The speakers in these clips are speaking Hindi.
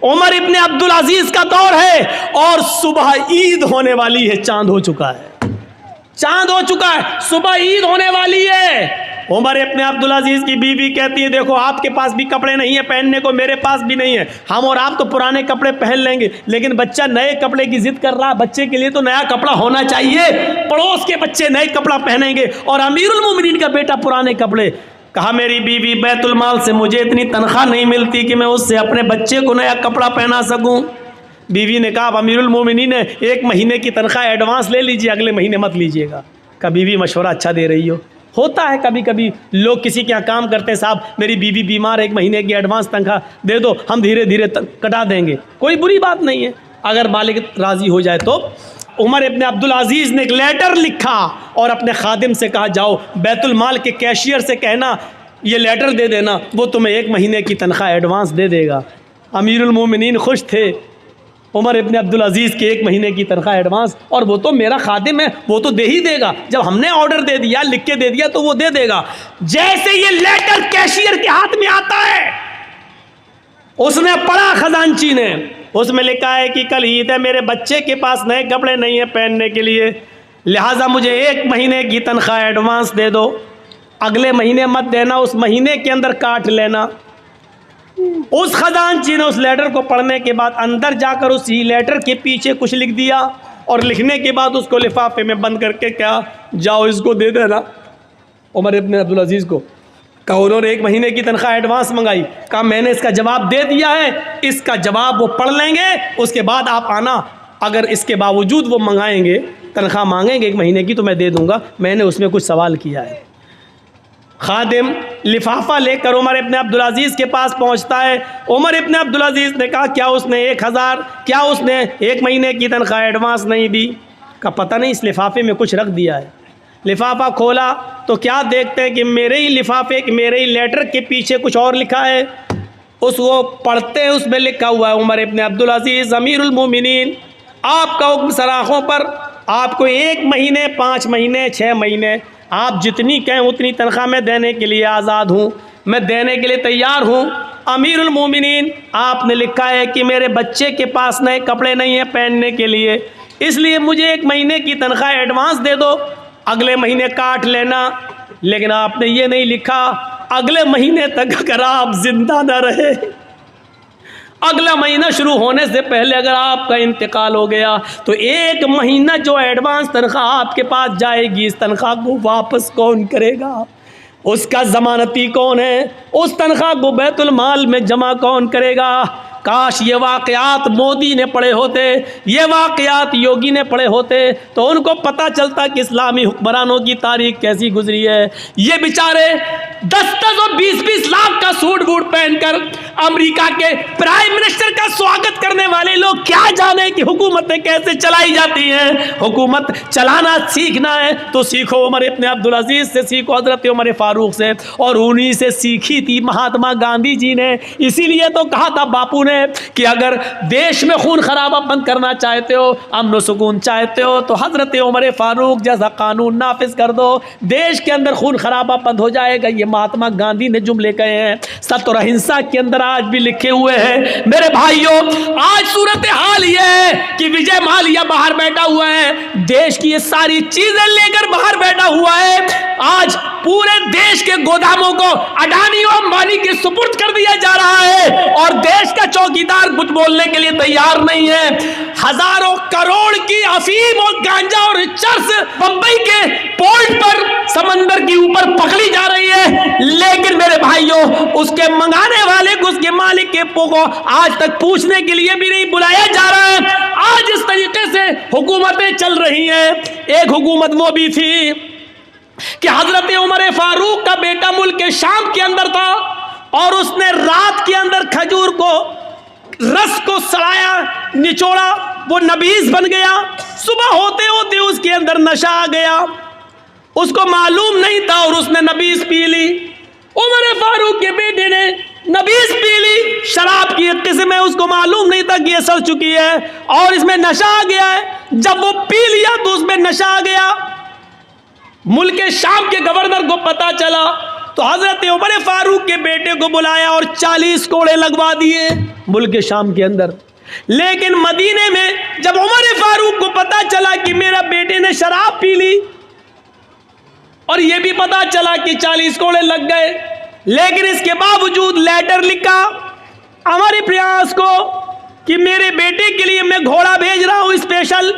उमर इब्न अब्दुल अजीज का दौर है और सुबह ईद होने वाली है, चांद हो चुका है, चांद हो चुका है, सुबह ईद होने वाली है। उमर इब्न अब्दुल अजीज की बीवी कहती है देखो आपके पास भी कपड़े नहीं है पहनने को, मेरे पास भी नहीं है, हम और आप तो पुराने कपड़े पहन लेंगे, लेकिन बच्चा नए कपड़े की जिद कर रहा है, बच्चे के लिए तो नया कपड़ा होना चाहिए, पड़ोस के बच्चे नए कपड़ा पहनेंगे और अमीरुल मोमिनीन का बेटा पुराने कपड़े। कहा मेरी बीवी बैतुल माल से मुझे इतनी तनख्वाह नहीं मिलती कि मैं उससे अपने बच्चे को नया कपड़ा पहना सकूं। बीवी ने कहा अमीरुल मोमिनीन ने 1 महीने की तनख्वाह एडवांस ले लीजिए, अगले महीने मत लीजिएगा। कहा बीवी मशवरा अच्छा दे रही हो। होता है कभी कभी लोग किसी के यहाँ काम करते हैं, साहब मेरी बीवी बीमार है, 1 महीने की एडवांस तनख्वाह दे दो, हम धीरे धीरे कटा देंगे, कोई बुरी बात नहीं है अगर मालिक राज़ी हो जाए तो। उमर इब्न अब्दुल अजीज़ ने एक लेटर लिखा और अपने खादिम से कहा जाओ बैतुल माल के कैशियर से कहना ये लेटर दे देना, वो तुम्हें 1 महीने की तनख्वाह एडवांस दे देगा। अमीरुल मोमिनीन खुश थे, उमर इब्न अब्दुल अजीज़ के 1 महीने की तनख्वाह एडवांस, और वो तो मेरा खादिम है, वो तो दे ही देगा, जब हमने ऑर्डर दे दिया लिख के दे दिया तो वो दे देगा। जैसे ये लेटर कैशियर के हाथ में आता है उसने पढ़ा खजांची ने, उसमें लिखा है कि कल ईद है, मेरे बच्चे के पास नए कपड़े नहीं है पहनने के लिए, लिहाजा मुझे 1 महीने की तनख्वाह एडवांस दे दो, अगले महीने मत देना, उस महीने के अंदर काट लेना। उस खजांची ने उस लेटर को पढ़ने के बाद अंदर जाकर उसी लेटर के पीछे कुछ लिख दिया और लिखने के बाद उसको लिफाफे में बंद करके क्या जाओ इसको दे देना उमर इब्न अब्दुल अजीज़ को। कहा उन्होंने 1 महीने की तनख्वाह एडवांस मंगाई, कहा मैंने इसका जवाब दे दिया है, इसका जवाब वो पढ़ लेंगे, उसके बाद आप आना, अगर इसके बावजूद वो मंगाएंगे तनख्वाह मांगेंगे 1 महीने की तो मैं दे दूंगा, मैंने उसमें कुछ सवाल किया है। खादिम लिफाफा लेकर उमर इब्न अब्दुल अजीज़ के पास पहुंचता है। उमर इब्न अब्दुल अजीज़ ने कहा क्या उसने 1000, क्या उसने 1 महीने की तनख्वाह एडवांस नहीं दी? का पता नहीं, इस लिफाफे में कुछ रख दिया है। लिफाफा खोला तो क्या देखते हैं कि मेरे ही लिफाफे मेरे ही लेटर के पीछे कुछ और लिखा है। उसको पढ़ते हैं, उसमें लिखा हुआ है उमर इब्न अब्दुल अजीज़ अमीरुल मोमिनीन, आपका हुक्म सराखों पर, आपको 1 महीने 5 महीने 6 महीने आप जितनी कहें उतनी तनख्वाह मैं देने के लिए आज़ाद हूँ, मैं देने के लिए तैयार हूँ। अमीरुल मोमिनीन आपने लिखा है कि मेरे बच्चे के पास नए कपड़े नहीं हैं पहनने के लिए, इसलिए मुझे 1 महीने की तनख्वाह एडवांस दे दो, अगले महीने काट लेना। लेकिन आपने ये नहीं लिखा अगले महीने तक अगर आप जिंदा न रहे, अगला महीना शुरू होने से पहले अगर आपका इंतकाल हो गया तो 1 महीना जो एडवांस तनख्वाह आपके पास जाएगी, इस तनख्वाह को वापस कौन करेगा? उसका ज़मानती कौन है? उस तनख्वाह को बैतुल माल में जमा कौन करेगा? काश ये वाक़यात मोदी ने पढ़े होते, ये वाक़यात योगी ने पढ़े होते तो उनको पता चलता कि इस्लामी हुक्मरानों की तारीख कैसी गुजरी है। ये बेचारे 10-10 और 20-20 लाख का सूट बूट पहनकर अमेरिका के प्राइम मिनिस्टर का स्वागत करने वाले लोग क्या जाने कि हुकूमतें कैसे चलाई जाती हैं। हुकूमत चलाना सीखना है तो सीखो उमर इब्न अब्दुल अजीज़ से, सीखो हज़रत उमर फारूक से, और उन्हीं से सीखी थी महात्मा गांधी जी ने। इसीलिए तो कहा था बापू ने कि अगर देश में खून खराबा बंद करना चाहते हो, अमन सुकून चाहते हो तो हज़रत उमर फारूक जैसा कानून नाफिज कर दो, देश के अंदर खून खराबा बंद हो जाएगा। ये महात्मा गांधी ने जुमले कहे हैं, सत्य और अहिंसा के अंदर आज भी लिखे हुए हैं। मेरे भाइयों, आज सूरत हाल ये है कि विजय माल्या बाहर बैठा हुआ है, देश की ये सारी चीजें लेकर बाहर बैठा हुआ है। आज पूरे देश के गोदामों को अडानी और अंबानी के सुपुर्द कर दिया जा रहा है और देश का चौकीदार कुछ बोलने के लिए तैयार नहीं है। हजारों करोड़ की अफीम और गांजा और चरस बंबई के पोर्ट पर समंदर के ऊपर पकड़ी जा रही है, लेकिन मेरे भाइयों उसके मंगाने वाले को, उसके मालिक के को आज तक पूछने के लिए भी नहीं बुलाया जा रहा है। आज इस तरीके से हुकूमतें चल रही हैं। एक हुकूमत वो भी थी कि हजरत उमर फारूक का बेटा मुल्क शाम के अंदर था और उसने रात के अंदर खजूर को रस को सड़ाया, निचोड़ा, वो नबीज बन गया। सुबह होते होते उसके अंदर नशा आ गया, उसको मालूम नहीं था और उसने नबीज पी ली। उमर फारूक के बेटे ने नबीज पी ली, शराब की एक किस्म है, उसको मालूम नहीं था कि ये सड़ चुकी है और इसमें नशा आ गया है। जब वो पी लिया तो उसमें नशा आ गया। मुल्क शाम के गवर्नर को पता चला तो हजरत उमर फारूक के बेटे को बुलाया और 40 कोड़े लगवा दिए मुल्क शाम के अंदर। लेकिन मदीने में जब उमर फारूक को पता चला कि मेरा बेटे ने शराब पी ली और यह भी पता चला कि 40 कोड़े लग गए, लेकिन इसके बावजूद लेटर लिखा हमारे प्रयास को कि मेरे बेटे के लिए मैं घोड़ा भेज रहा हूं स्पेशल,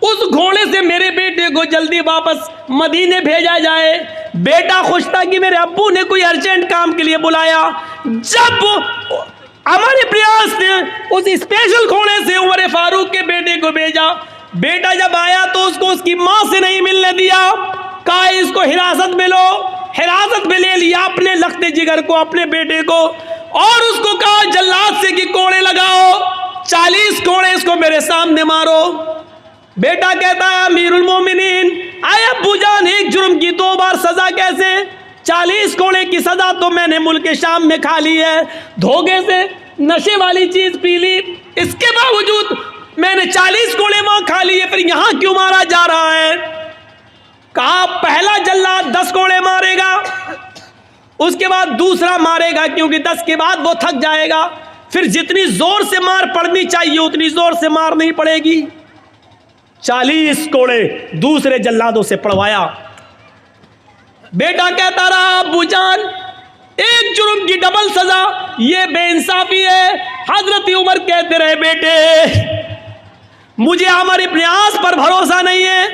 उस घोड़े से मेरे बेटे को जल्दी वापस मदीने भेजा जाए। बेटा खुश था कि मेरे अब्बू ने कोई अर्जेंट काम के लिए बुलाया। जब हमारे प्रयास ने उस स्पेशल घोड़े से उमर फारूक के बेटे को भेजा, बेटा जब आया तो उसको उसकी मां से नहीं मिलने दिया, कहा इसको हिरासत में लो। हिरासत में ले लिया अपने लखते जिगर को, अपने बेटे को, और उसको कहा जल्लाद से कि कोड़े लगाओ, 40 कोड़े इसको मेरे सामने मारो। बेटा कहता है अमीरुल मोमिनीन, आए अब्बू जान, एक जुर्म की 2 बार सजा कैसे? 40 कोड़े की सजा तो मैंने मुल्क शाम में खा ली है, धोखे से नशे वाली चीज पी ली, इसके बावजूद मैंने 40 कोड़े वहां खा लिए, फिर यहां क्यों मारा जा रहा है? कहा पहला जल्लाद 10 कोड़े मारेगा, उसके बाद दूसरा मारेगा, क्योंकि 10 के बाद वो थक जाएगा, फिर जितनी जोर से मार पड़नी चाहिए उतनी जोर से मार नहीं पड़ेगी। 40 कोड़े दूसरे जल्लादों से पड़वाया। बेटा कहता रहा अब्बू जान, एक जुर्म की डबल सजा, ये बेइंसाफी है। हजरत उमर कहते रहे बेटे मुझे हमारे प्रयास पर भरोसा नहीं है,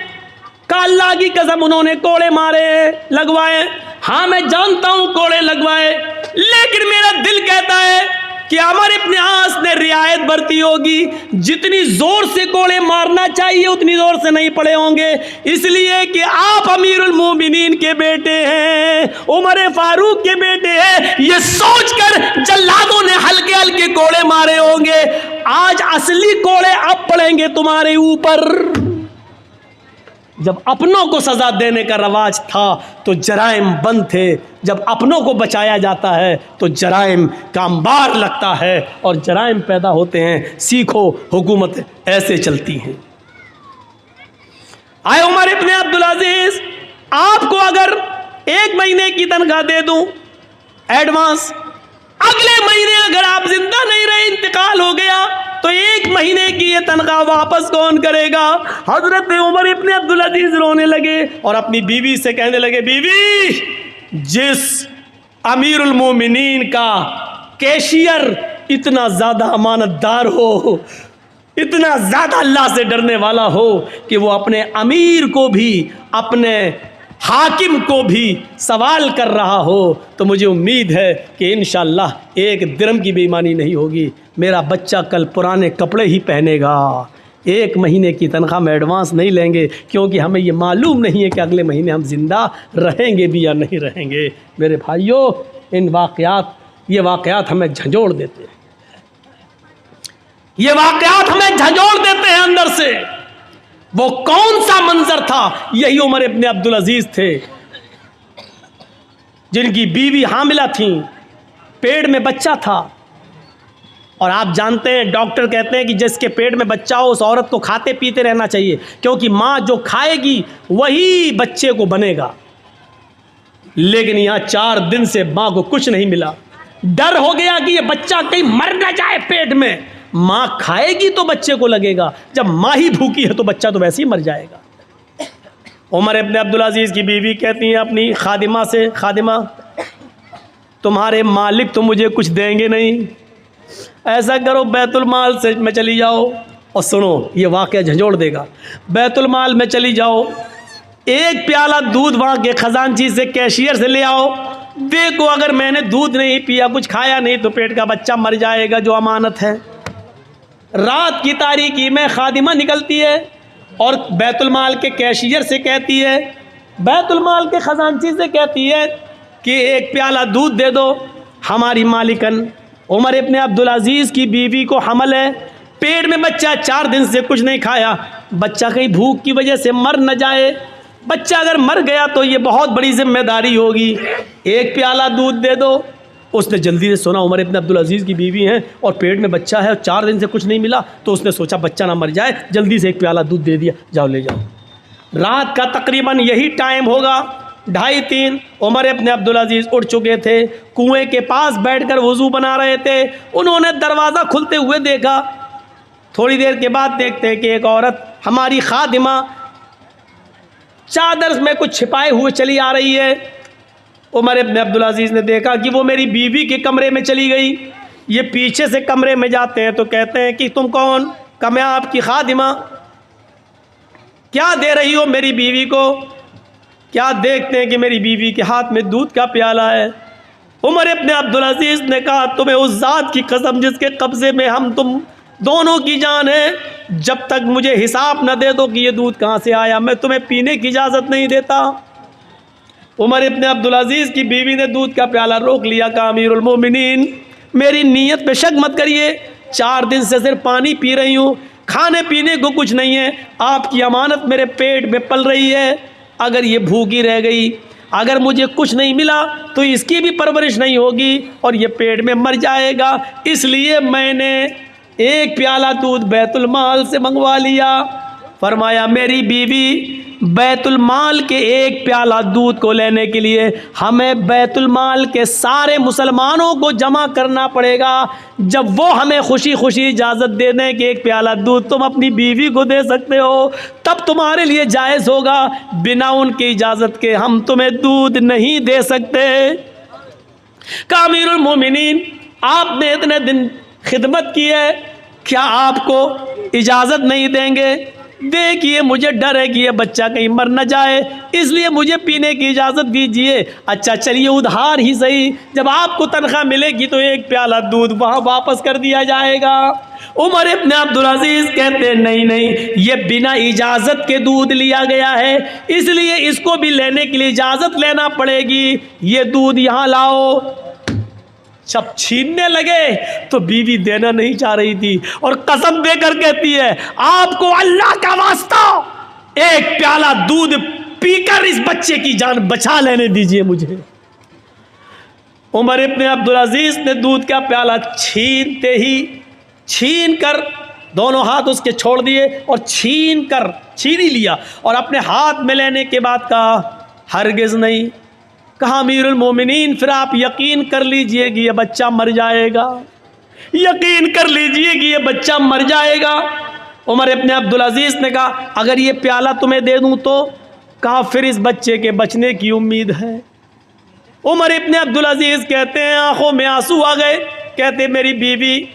का अल्लाह की कसम उन्होंने कोड़े मारे लगवाए, हाँ मैं जानता हूं कोड़े लगवाए, लेकिन मेरा दिल कहता है कि हमारे प्रयास ने रियायत बरती होगी, जितनी जोर से कोड़े मारना चाहिए उतनी जोर से नहीं पड़े होंगे, इसलिए कि आप अमीरुल मोमिनीन के बेटे हैं, उमर फारूक के बेटे हैं, ये सोचकर जल्लादों ने हल्के हल्के कोड़े मारे होंगे। आज असली कोड़े अब पड़ेंगे तुम्हारे ऊपर। जब अपनों को सजा देने का रवाज था तो जराइम बंद थे, जब अपनों को बचाया जाता है तो जराइम का अंबार लगता है और जराइम पैदा होते हैं। सीखो, हुकूमत ऐसे चलती हैं। आए उमर इब्ने अब्दुल अजीज, आपको अगर 1 महीने की तनख्वाह दे दूं एडवांस, अगले महीने अगर आप जिंदा नहीं रहे, इंतकाल हो गया, तो 1 महीने की ये तनख्वाह वापस कौन करेगा? हजरत उमर इब्ने अब्दुल अजीज रोने लगे और अपनी बीवी से कहने लगे, बीवी, जिस अमीरुल मोमिनीन का कैशियर इतना ज्यादा अमानतदार हो, इतना ज्यादा अल्लाह से डरने वाला हो कि वो अपने अमीर को भी, अपने हाकिम को भी सवाल कर रहा हो, तो मुझे उम्मीद है कि इंशाअल्लाह 1 दिरहम की बेईमानी नहीं होगी। मेरा बच्चा कल पुराने कपड़े ही पहनेगा। 1 महीने की तनख्वाह में एडवांस नहीं लेंगे, क्योंकि हमें ये मालूम नहीं है कि अगले महीने हम जिंदा रहेंगे भी या नहीं रहेंगे। मेरे भाइयों, ये वाक़यात हमें झंझोड़ देते हैं, ये वाक़यात हमें झंझोड़ देते हैं अंदर से। वो कौन सा मंजर था? यही उमर इब्ने अब्दुल अजीज थे, जिनकी बीवी हामिला थी, पेट में बच्चा था, और आप जानते हैं डॉक्टर कहते हैं कि जिसके पेट में बच्चा हो उस औरत को खाते पीते रहना चाहिए, क्योंकि माँ जो खाएगी वही बच्चे को बनेगा। लेकिन यहाँ 4 दिन से माँ को कुछ नहीं मिला। डर हो गया कि ये बच्चा कहीं मर न जाए पेट में, माँ खाएगी तो बच्चे को लगेगा, जब माँ ही भूखी है तो बच्चा तो वैसे ही मर जाएगा। उमर इब्ने अब्दुल अजीज की बीवी कहती हैं अपनी खादिमा से, खादिमा तुम्हारे मालिक तो मुझे कुछ देंगे नहीं, ऐसा करो बैतुल माल से में चली जाओ, और सुनो ये वाक़या झंझोड़ देगा। बैतुल माल में चली जाओ, 1 प्याला दूध वहाँ के खजानची से, कैशियर से ले आओ, देखो अगर मैंने दूध नहीं पिया, कुछ खाया नहीं, तो पेट का बच्चा मर जाएगा जो अमानत है। रात की तारीकी में खादिमा निकलती है और बैतुल माल के कैशियर से कहती है, बैतुल माल के खजानची से कहती है कि 1 प्याला दूध दे दो। हमारी मालिकन उमर इब्ने अब्दुल अजीज़ की बीवी को हमल है, पेट में बच्चा, 4 दिन से कुछ नहीं खाया, बच्चा कहीं भूख की वजह से मर न जाए। बच्चा अगर मर गया तो ये बहुत बड़ी जिम्मेदारी होगी, 1 प्याला दूध दे दो। उसने जल्दी से सुना उमर इब्ने अब्दुल अजीज़ की बीवी हैं और पेट में बच्चा है और 4 दिन से कुछ नहीं मिला, तो उसने सोचा बच्चा ना मर जाए, जल्दी से 1 प्याला दूध दे दिया, जाओ ले जाओ। रात का तकरीबन यही टाइम होगा 2:30 उमर इब्न अब्दुल अजीज उठ चुके थे, कुएं के पास बैठकर वुजू बना रहे थे। उन्होंने दरवाज़ा खुलते हुए देखा। थोड़ी देर के बाद देखते हैं कि एक औरत, हमारी खादिमा, चादर में कुछ छिपाए हुए चली आ रही है। उमर इब्न अब्दुल अजीज ने देखा कि वो मेरी बीवी के कमरे में चली गई। ये पीछे से कमरे में जाते हैं तो कहते हैं कि तुम कौन? कहा मैं आपकी खादिमा। क्या दे रही हो मेरी बीवी को? क्या देखते हैं कि मेरी बीवी के हाथ में दूध का प्याला है। उमर इब्न अब्दुल अजीज ने कहा तुम्हें उस ज़ात की कसम जिसके कब्ज़े में हम तुम दोनों की जान है, जब तक मुझे हिसाब न दे दो कि ये दूध कहाँ से आया, मैं तुम्हें पीने की इजाज़त नहीं देता। उमर इब्न अब्दुल अजीज़ की बीवी ने दूध का प्याला रोक लिया। कहा अमीरुल मोमिनीन, मेरी नीयत पे शक मत करिए, 4 दिन से सिर्फ पानी पी रही हूँ, खाने पीने को कुछ नहीं है। आपकी अमानत मेरे पेट में पल रही है, अगर ये भूखी रह गई, अगर मुझे कुछ नहीं मिला तो इसकी भी परवरिश नहीं होगी और ये पेट में मर जाएगा। इसलिए मैंने एक प्याला दूध बैतुल माल से मंगवा लिया। फरमाया मेरी बीवी, बैतुल माल के एक प्याला दूध को लेने के लिए हमें बैतुल माल के सारे मुसलमानों को जमा करना पड़ेगा। जब वो हमें खुशी खुशी इजाज़त दे दें कि एक प्याला दूध तुम अपनी बीवी को दे सकते हो, तब तुम्हारे लिए जायज़ होगा। बिना उनकी इजाज़त के हम तुम्हें दूध नहीं दे सकते। का अमीरुल मोमिनीन, आपने इतने दिन खिदमत की है, क्या आपको इजाज़त नहीं देंगे? देखिए मुझे डर है कि ये बच्चा कहीं मर न जाए, इसलिए मुझे पीने की इजाज़त दीजिए। अच्छा चलिए उधार ही सही, जब आपको तनख्वाह मिलेगी तो एक प्याला दूध वहाँ वापस कर दिया जाएगा। उमर इब्न अब्दुल अजीज़ कहते नहीं नहीं, ये बिना इजाज़त के दूध लिया गया है, इसलिए इसको भी लेने के लिए इजाज़त लेना पड़ेगी। ये दूध यहाँ लाओ। जब छीनने लगे तो बीवी देना नहीं चाह रही थी और कसम देकर कहती है आपको अल्लाह का वास्ता एक प्याला दूध पीकर इस बच्चे की जान बचा लेने दीजिए मुझे। उमर इब्न अब्दुल अजीज ने दूध का प्याला छीन कर दोनों हाथ उसके छोड़ दिए और छीन ही लिया और अपने हाथ में लेने के बाद कहा हरगिज़ नहीं। कहा अमीरुल मोमिनीन, फिर आप यकीन कर लीजिए कि ये बच्चा मर जाएगा, यकीन कर लीजिए कि ये बच्चा मर जाएगा। उमर इब्न अब्दुल अजीज़ ने कहा अगर ये प्याला तुम्हें दे दूं तो? कहा फिर इस बच्चे के बचने की उम्मीद है। उमर इब्न अब्दुल अजीज़ कहते हैं आंखों में आंसू आ गए। कहते मेरी बीवी,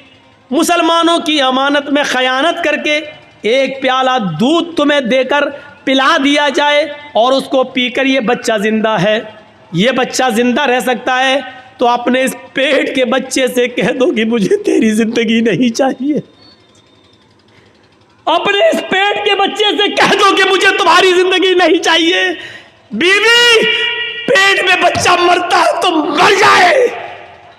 मुसलमानों की अमानत में ख़यानत करके एक प्याला दूध तुम्हें देकर पिला दिया जाए और उसको पीकर ये बच्चा ज़िंदा है, ये बच्चा ज़िंदा रह सकता है, तो अपने इस पेट के बच्चे से कह दो कि मुझे तेरी ज़िंदगी नहीं चाहिए। अपने इस पेट के बच्चे से कह दो कि मुझे तुम्हारी ज़िंदगी नहीं चाहिए। बीवी, पेट में बच्चा मरता है तो मर जाए,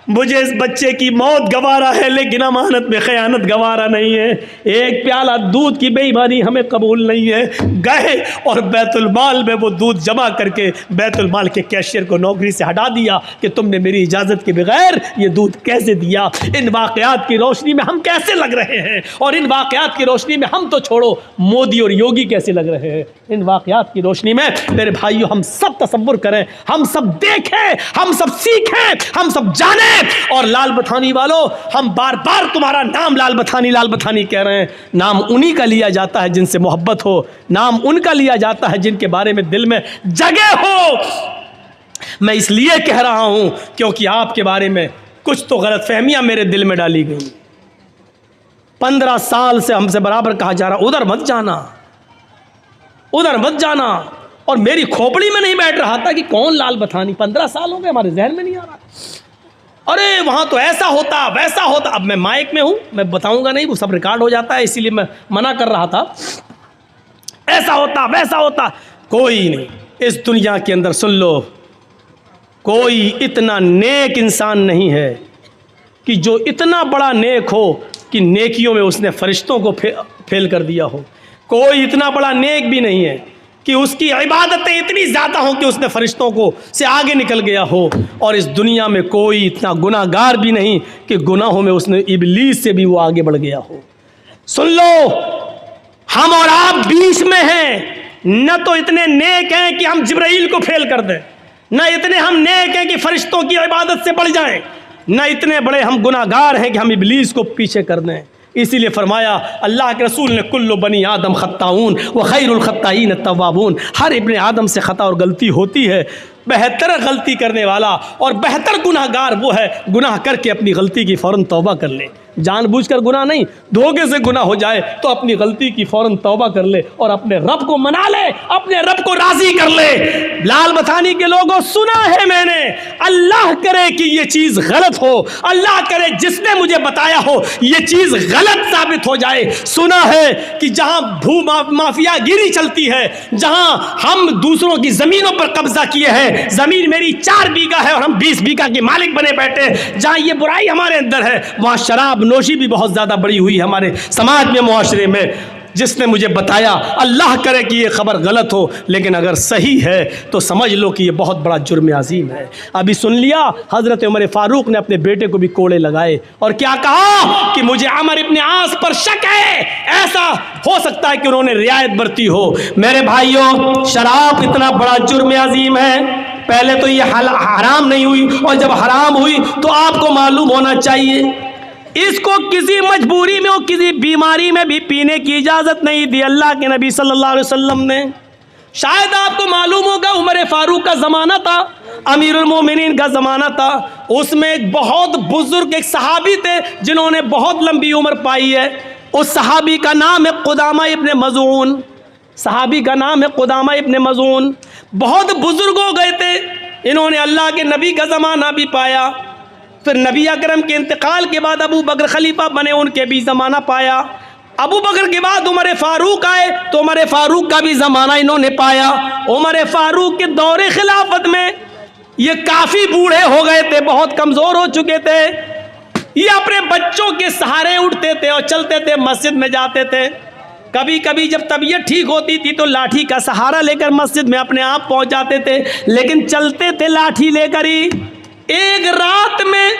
मुझे इस बच्चे की मौत गवारा है, लेकिन अमानत में ख़यानत गवारा नहीं है। एक प्याला दूध की बेईमानी हमें कबूल नहीं है। गए और बैतुल माल में वो दूध जमा करके बैतुल माल के कैशियर को नौकरी से हटा दिया कि तुमने मेरी इजाज़त के बगैर ये दूध कैसे दिया। इन वाक़यात की रोशनी में हम कैसे लग रहे हैं, और इन वाक़यात की रोशनी में हम तो छोड़ो मोदी और योगी कैसे लग रहे हैं। इन वाक़यात की रोशनी में मेरे भाइयों हम सब तसव्वुर करें, हम सब देखें, हम सब सीखें, हम सब जानें। और लाल बथानी वालों, हम बार बार तुम्हारा नाम लाल बथानी कह रहे हैं। नाम उन्हीं का लिया जाता है जिनसे मोहब्बत हो, नाम उनका लिया जाता है जिनके बारे में दिल में जगह हो। मैं इसलिए कह रहा हूं क्योंकि आपके बारे में कुछ तो गलतफहमियां मेरे दिल में डाली गई। 15 साल से हमसे बराबर कहा जा रहा उधर मत जाना, उधर मत जाना, और मेरी खोपड़ी में नहीं बैठ रहा था कि कौन लाल बथानी। 15 साल हो गए, हमारे जहन में नहीं आ रहा। अरे वहाँ तो ऐसा होता वैसा होता। अब मैं माइक में हूँ, मैं बताऊँगा नहीं, वो सब रिकॉर्ड हो जाता है, इसीलिए मैं मना कर रहा था। ऐसा होता वैसा होता, कोई नहीं इस दुनिया के अंदर, सुन लो, कोई इतना नेक इंसान नहीं है कि जो इतना बड़ा नेक हो कि नेकियों में उसने फरिश्तों को फेल कर दिया हो। कोई इतना बड़ा नेक भी नहीं है कि उसकी इबादतें इतनी ज़्यादा हों कि उसने फरिश्तों को से आगे निकल गया हो। और इस दुनिया में कोई इतना गुनाहगार भी नहीं कि गुनाहों में उसने इबलीस से भी वो आगे बढ़ गया हो। सुन लो, हम और आप बीच में हैं, न तो इतने नेक हैं कि हम जिब्राइल को फेल कर दें, न इतने हम नेक हैं कि फरिश्तों की इबादत से बढ़ जाएं, न इतने बड़े हम गुनाहगार हैं कि हम इब्लीस को पीछे कर दें। इसीलिए फरमाया अल्लाह के रसूल ने, कुल्लु बनी आदम खत्ताऊन व खैरुल खत्ताईन तव्वाबून, हर इब्ने आदम से ख़ता और गलती होती है, बेहतर गलती करने वाला और बेहतर गुनाहगार वो है गुनाह करके अपनी गलती की फ़ौरन तौबा कर ले। जानबूझकर गुनाह नहीं, धोखे से गुनाह हो जाए तो अपनी गलती की फ़ौरन तौबा कर ले और अपने रब को मना ले, अपने रब को राज़ी कर ले। लाल बतानी के लोगों, सुना है मैंने, अल्लाह करे कि ये चीज़ गलत हो, अल्लाह करे जिसने मुझे बताया हो ये चीज़ गलत साबित हो जाए। सुना है कि जहाँ भू माफियागिरी चलती है, जहाँ हम दूसरों की ज़मीनों पर कब्जा किए हैं, ज़मीन मेरी 4 बीघा है और हम 20 बीघा के मालिक बने बैठे, जहाँ ये बुराई हमारे अंदर है, वहाँ शराब नोशी भी बहुत ज़्यादा बड़ी हुई हमारे समाज में, मुआशरे में। जिसने मुझे बताया, अल्लाह करे कि ये खबर गलत हो, लेकिन अगर सही है तो समझ लो कि ये बहुत बड़ा जुर्म अजीम है। अभी सुन लिया, हज़रत उमर फ़ारूक ने अपने बेटे को भी कोड़े लगाए और क्या कहा कि मुझे अमर इब्ने आस पर शक है, ऐसा हो सकता है कि उन्होंने रियायत बरती हो। मेरे भाइयों, शराब इतना बड़ा जुर्म अजीम है, पहले तो ये हराम नहीं हुई, और जब हराम हुई तो आपको मालूम होना चाहिए इसको किसी मजबूरी में और किसी बीमारी में भी पीने की इजाज़त नहीं दी अल्लाह के नबी सल्लल्लाहु अलैहि वसल्लम ने। शायद आपको मालूम होगा, उमर फ़ारूक का ज़माना था, अमीरुल मोमिनीन का ज़माना था, उसमें एक बहुत बुज़ुर्ग एक सहाबी थे जिन्होंने बहुत लंबी उम्र पाई है। उस सहाबी का नाम है कुदामा इब्ने मज़ून, सहाबी का नाम है कुदामा इब्ने मज़ून। बहुत बुज़ुर्ग हो गए थे, इन्होंने अल्लाह के नबी का ज़माना भी पाया, फिर नबी अकरम के इंतकाल के बाद अबू बकर खलीफा बने, उनके भी ज़माना पाया। अबू बकर के बाद उमर फ़ारूक आए तो उमर फ़ारूक का भी ज़माना इन्होंने पाया। उमर फ़ारूक के दौरे खिलाफत में ये काफ़ी बूढ़े हो गए थे, बहुत कमज़ोर हो चुके थे। ये अपने बच्चों के सहारे उठते थे और चलते थे, मस्जिद में जाते थे। कभी कभी जब तबीयत ठीक होती थी तो लाठी का सहारा लेकर मस्जिद में अपने आप पहुँच जाते थे, लेकिन चलते थे लाठी लेकर ही। एक रात में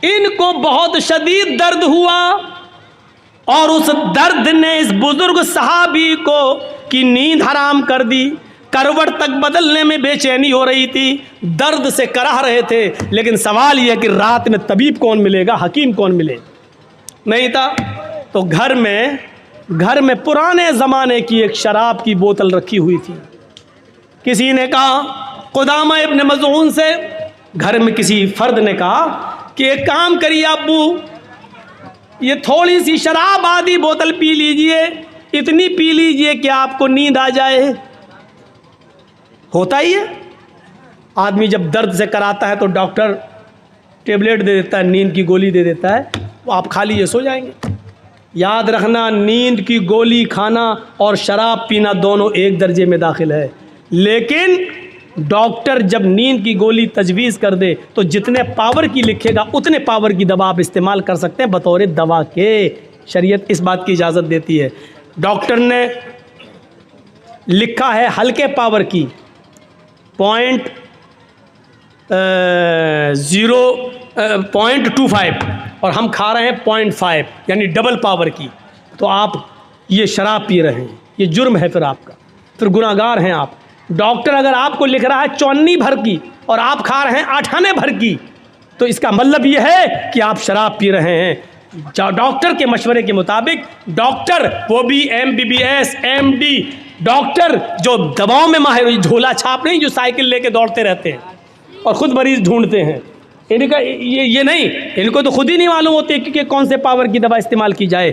इनको बहुत शदीद दर्द हुआ और उस दर्द ने इस बुजुर्ग सहाबी को की नींद हराम कर दी। करवट तक बदलने में बेचैनी हो रही थी, दर्द से कराह रहे थे। लेकिन सवाल यह कि रात में तबीब कौन मिलेगा, हकीम कौन मिले, नहीं था। तो घर में पुराने ज़माने की एक शराब की बोतल रखी हुई थी। किसी ने कहा, कुदामा इब्ने मज़ून से, घर में किसी फ़र्द ने कहा कि एक काम करिए अब्बू, ये थोड़ी सी शराब आधी बोतल पी लीजिए, इतनी पी लीजिए कि आपको नींद आ जाए। होता ही है, आदमी जब दर्द से कराता है तो डॉक्टर टेबलेट दे देता है, नींद की गोली दे देता है, वो आप खा लीजिए, सो जाएंगे। याद रखना, नींद की गोली खाना और शराब पीना दोनों एक दर्जे में दाखिल है। लेकिन डॉक्टर जब नींद की गोली तजवीज़ कर दे तो जितने पावर की लिखेगा उतने पावर की दवा आप इस्तेमाल कर सकते हैं बतौर दवा के। शरीयत इस बात की इजाज़त देती है। डॉक्टर ने लिखा है हल्के पावर की 0.25 और हम खा रहे हैं 0.5, यानी डबल पावर की। तो आप ये शराब पी रहे हैं, ये जुर्म है, फिर आपका, फिर गुनाहगार हैं आप। डॉक्टर अगर आपको लिख रहा है 54 भर की और आप खा रहे हैं 98 भर की, तो इसका मतलब ये है कि आप शराब पी रहे हैं। डॉक्टर के मशवरे के मुताबिक, डॉक्टर वो भी MBBS MD डॉक्टर जो दवाओं में माहिर, झोला छाप नहीं जो साइकिल लेके दौड़ते रहते हैं और ख़ुद मरीज़ ढूंढते हैं, इनका ये नहीं, इनको तो खुद ही नहीं मालूम होती कि कौन से पावर की दवा इस्तेमाल की जाए।